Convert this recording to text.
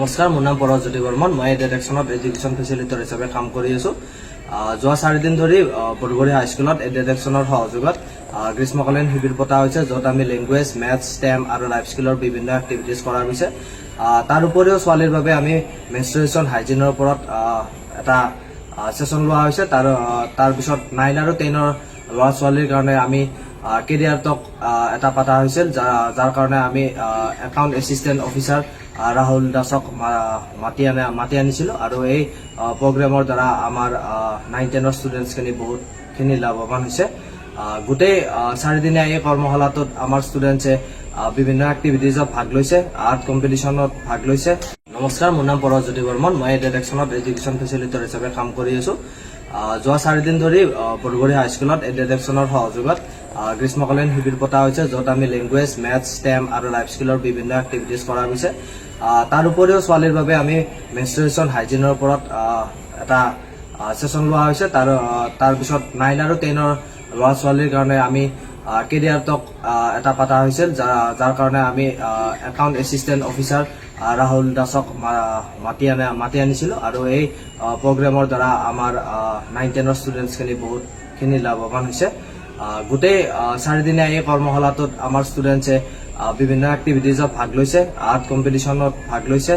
নমস্কাৰ, মোৰ নাম পৰজ্যোতি বৰ্মন। মই ডিৰেকশ্যনত এডুকেশ্যন ফেচিলিটেটৰ হিচাপে কাম কৰি আছো। যোৱা 4 দিন ধৰি বৰগুৰি হাইস্কুলত ডিৰেকশ্যনৰ সহযোগত গ্ৰীষ্মকালীন শিবিৰ পতা হৈছে, য'ত আমি লেংগুৱেজ, মেথছ, ষ্টেম আৰু লাইফ স্কিলৰ বিভিন্ন এক্টিভিটিজ কৰা হৈছে। তাৰ উপৰিও ছোৱালীৰ বাবে আমি মেনষ্ট্ৰুৱেশ্যন হাইজিনৰ ওপৰত এটা ছেশ্যন লোৱা হৈছে। তাৰ পিছত 9 আৰু 10ৰ ল'ৰা ছোৱালীৰ কাৰণে আমি কেৰিয়াৰ টক এটা পতা হৈছিল, যাৰ কাৰণে আমি একাউণ্ট এছিষ্টেণ্ট অফিচাৰ ৰাহুল দাসক মাতি আনিছিলোঁ। আৰু এই প্ৰগ্ৰেমৰ দ্বাৰা আমাৰ 9-10ৰ ষ্টুডেণ্টছখিনি বহুতখিনি লাভৱান হৈছে। গোটেই 4 দিনীয়া এই কৰ্মশালাটোত আমাৰ ষ্টুডেণ্টছে বিভিন্ন এক্টিভিটিজত ভাগ লৈছে, আৰ্ট কম্পিটিশ্যনত ভাগ লৈছে। নমস্কাৰ, মোৰ নাম পৰজ্যোতি বৰ্মন। মই ডিৰেকশ্যনত এডুকেশ্যন ফেচিলিটেটৰ হিচাপে কাম কৰি আছো। যোৱা 4 দিন ধৰি বৰগুৰি হাইস্কুলত ডিৰেকশ্যনৰ সহযোগত গ্ৰীষ্মকালীন শিবিৰ পতা হৈছে, য'ত আমি লেংগুৱেজ, মেথছ, ষ্টেম আৰু লাইফ স্কিলৰ বিভিন্ন এক্টিভিটিজ কৰা হৈছে। তাৰ উপৰিও ছোৱালীৰ বাবে আমি মেনষ্ট্ৰুৱেশ্যন হাইজিনৰ ওপৰত এটা ছেশ্যন লোৱা হৈছে। তাৰ পিছত 9 আৰু 10ৰ ল'ৰা ছোৱালীৰ কাৰণে আমি কেৰিয়াৰ টক এটা পতা হৈছিল, যাৰ কাৰণে আমি একাউণ্ট এছিষ্টেণ্ট অফিচাৰ ৰাহুল দাসক মাতি আনিছিলোঁ। আৰু এই প্ৰগ্ৰেমৰ দ্বাৰা আমাৰ 9-10ৰ ষ্টুডেণ্টছখিনি বহুতখিনি লাভৱান হৈছে। গোটেই 4 দিনীয়া এই কৰ্মশালাটোত আমাৰ ষ্টুডেণ্টছে বিভিন্ন এক্টিভিটিজত ভাগ লৈছে, আৰ্ট কম্পিটিশ্যনত ভাগ লৈছে।